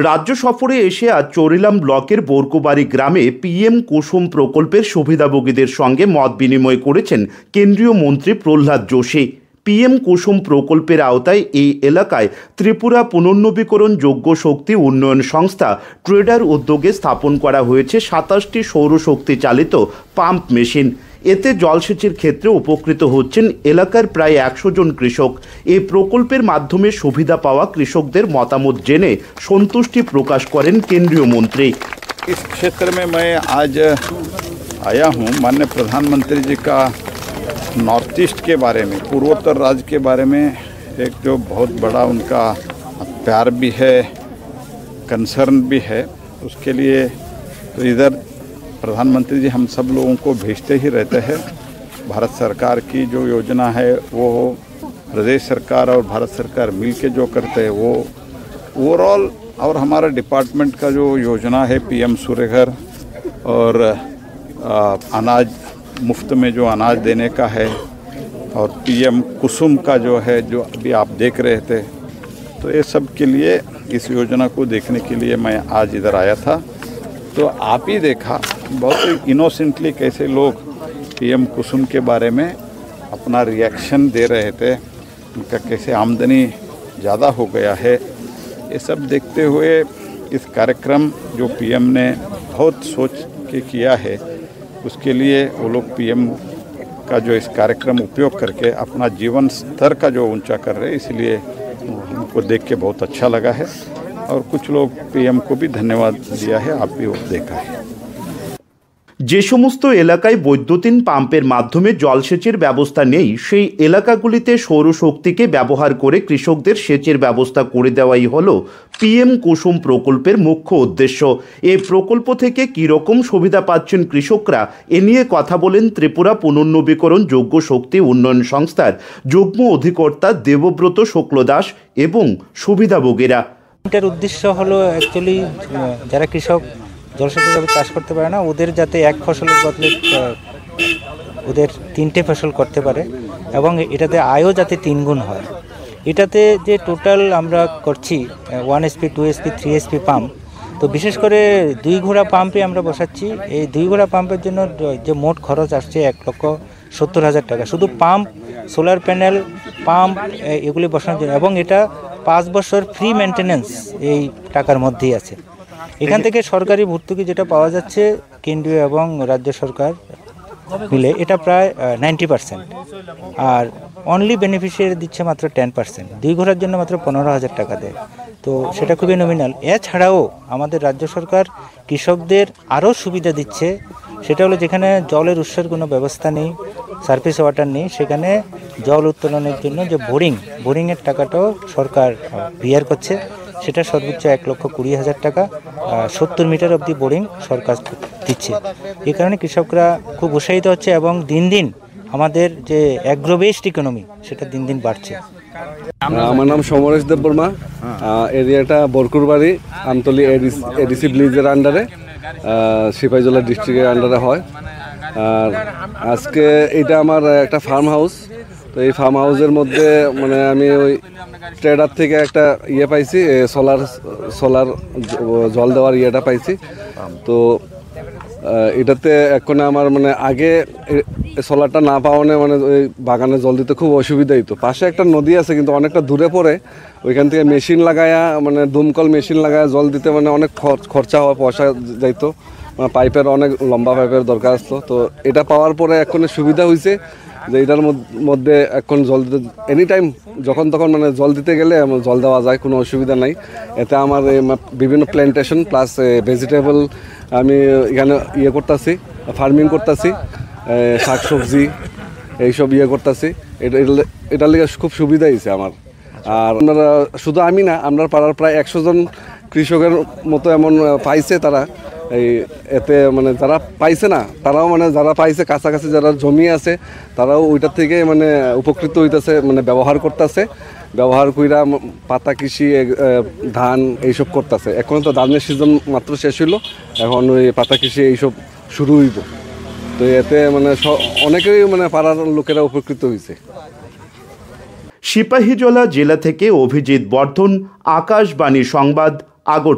রাজ্য সফরে এসে আজ চোরিলাম ব্লকের বোরকুবাড়ি গ্রামে পিএম কুসুম প্রকল্পের সুবিধাভোগীদের সঙ্গে মত বিনিময় করেছেন কেন্দ্রীয় মন্ত্রী প্রহ্লাদ যোশী। পিএম কুসুম প্রকল্পের আওতায় এই এলাকায় ত্রিপুরা পুনর্নবীকরণ যোগ্য শক্তি উন্নয়ন সংস্থা ট্রেডার উদ্যোগে স্থাপন করা হয়েছে ২৭টি সৌরশক্তি চালিত পাম্প মেশিন। এতে জলসেচের ক্ষেত্রে উপকৃত হচ্ছেন এলাকার প্রায় ১০০ জন কৃষক। এই প্রকল্পের মাধ্যমে সুবিধা পাওয়া কৃষকদের মতামত জেনে সন্তুষ্টি প্রকাশ করেন কেন্দ্রীয় মন্ত্রী। इस क्षेत्र में मैं आज आया हूँ माननीय प्रधानमंत्री जी का नॉर्थ ईस्ट के बारे में, पूर्वोत्तर राज्य के बारे में एक जो बहुत बड़ा उनका प्यार भी है, कंसर्न भी है, उसके लिए तो इधर प्रधानमंत्री जी हम सब लोगों को भेजते ही रहते हैं। भारत सरकार की जो योजना है वो प्रदेश सरकार और भारत सरकार मिलके जो करते हैं वो ओवरऑल, और हमारा डिपार्टमेंट का जो योजना है पीएम सूर्यघर और अनाज मुफ्त में जो अनाज देने का है, और पीएम कुसुम का जो है जो अभी आप देख रहे थे, तो ये सब के लिए इस योजना को देखने के लिए मैं आज इधर आया था। तो आप ही देखा बहुत इनोसेंटली कैसे लोग पीएम कुसुम के बारे में अपना रिएक्शन दे रहे थे, उनका कैसे आमदनी ज़्यादा हो गया है। ये सब देखते हुए इस कार्यक्रम जो पीएम ने बहुत सोच के किया है, उसके लिए वो लोग पीएम का जो इस कार्यक्रम उपयोग करके अपना जीवन स्तर का जो ऊंचा कर रहे हैं, इसलिए उनको देख के बहुत अच्छा लगा है। और कुछ लोग पीएम को भी धन्यवाद दिया है, आप भी वो देखा है। যে সমস্ত এলাকায় বৈদ্যুতিন পাম্পের মাধ্যমে জলসেচের ব্যবস্থা নেই, সেই এলাকাগুলিতে সৌরশক্তিকে ব্যবহার করে কৃষকদের সেচের ব্যবস্থা করে দেওয়াই হলো পিএম কুসুম প্রকল্পের মুখ্য উদ্দেশ্য। এই প্রকল্প থেকে কীরকম সুবিধা পাচ্ছেন কৃষকরা, এ নিয়ে কথা বলেন ত্রিপুরা পুনর্নবীকরণ যোগ্য শক্তি উন্নয়ন সংস্থার যুগ্ম অধিকর্তা দেবব্রত শুক্লদাস এবং সুবিধাভোগীরা। এটার উদ্দেশ্য হলো অ্যাকচুয়ালি যারা কৃষক জলসেচভাবে চাষ করতে পারে না, ওদের যাতে এক ফসলের বদলে ওদের ৩টে ফসল করতে পারে এবং এটাতে আয়ও যাতে ৩ গুণ হয়। এটাতে যে টোটাল আমরা করছি 1 SP 2 SP 3 SP পাম্প, তো বিশেষ করে 2 ঘোড়া পাম্পে আমরা বসাচ্ছি। এই 2 ঘোড়া পাম্পের জন্য যে মোট খরচ আসছে ১,৭০,০০০ টাকা, শুধু পাম্প, সোলার প্যানেল, পাম্প এগুলি বসানোর জন্য, এবং এটা 5 বছর ফ্রি মেনটেন্যান্স এই টাকার মধ্যেই আছে। এখান থেকে সরকারি ভর্তুকি যেটা পাওয়া যাচ্ছে কেন্দ্রীয় এবং রাজ্য সরকার মিলে, এটা প্রায় 90%, আর অনলি বেনিফিশিয়ারি দিচ্ছে মাত্র 10%। 2 ঘোড়ার জন্য মাত্র 15,000 টাকা দেয়, তো সেটা খুবই নমিনাল। এছাড়াও আমাদের রাজ্য সরকার কৃষকদের আরও সুবিধা দিচ্ছে, সেটা হলো যেখানে জলের উৎসের কোনো ব্যবস্থা নেই, সারফেস ওয়াটার নেই, সেখানে জল উত্তোলনের জন্য যে বোরিংয়ের টাকাটাও সরকার বিয়ার করছে, সেটা সর্বোচ্চ 1,20,000 টাকা, 70 মিটার অবধি বোরিং সরকার দিচ্ছে। এই কারণে কৃষকরা খুব উৎসাহিত হচ্ছে এবং দিন দিন আমাদের যে অ্যাগ্রো বেসড ইকোনমি সেটা দিন দিন বাড়ছে। আমার নাম সমরেশ দেববর্মা, এরিয়াটা বোরকুবাড়ি আমতলি এডিসি ব্রিজের আন্ডারে, সিপাহীজলা ডিস্ট্রিক্টের আন্ডারে হয়। আর আজকে এটা আমার একটা ফার্ম হাউস, তো এই ফার্ম হাউসের মধ্যে মানে আমি ওই ট্রেডার থেকে একটা পাইছি, সোলার জল দেওয়ার ইয়েটা পাইছি। তো এটাতে এখন আমার মানে আগে সোলারটা না পাওয়ানে মানে ওই বাগানে জল দিতে খুব অসুবিধা হতো। পাশে একটা নদী আছে কিন্তু অনেকটা দূরে পড়ে, ওইখান থেকে মেশিন লাগায়া মানে দমকল মেশিন লাগায়া জল দিতে মানে অনেক খরচা হয়, পয়সা যাইতো, মানে পাইপের অনেক লম্বা পাইপের দরকার আসতো। তো এটা পাওয়ার পরে এখন সুবিধা হয়েছে যে এটার মধ্যে এখন জল দিতে এনি টাইম যখন তখন মানে জল দিতে গেলে জল দেওয়া যায়, কোনো অসুবিধা নাই। এতে আমার বিভিন্ন প্ল্যান্টেশন প্লাস ভেজিটেবল আমি এখানে করতেছি, ফার্মিং করতেছি, শাকসবজি এইসব করতেছি। এটার লেগে খুব সুবিধা হয়েছে আমার। আর আপনারা শুধু আমি না, আমরা পাড়ার প্রায় 100 জন কৃষকের মতো এমন পাইছে তারা। এতে মানে যারা পাইছে না তারাও মানে যারা পাইছে কাছাকাছি যারা জমি আছে তারাও ওইটার থেকে মানে উপকৃত হইতেছে, মানে ব্যবহার করতেছে, ব্যবহার কইরা পাতা কৃষি, ধান এইসব করতেছে। এখন তো ধানের সিজন মাত্র শেষ হইলো, এখন ওই পাতা কৃষি এইসব শুরু হইব। তো এতে মানে অনেকেই মানে পাড়ার লোকেরা উপকৃত হয়েছে। সিপাহীজলা জেলা থেকে অভিজিৎ বর্ধন, আকাশবাণী সংবাদ, আগরতলা।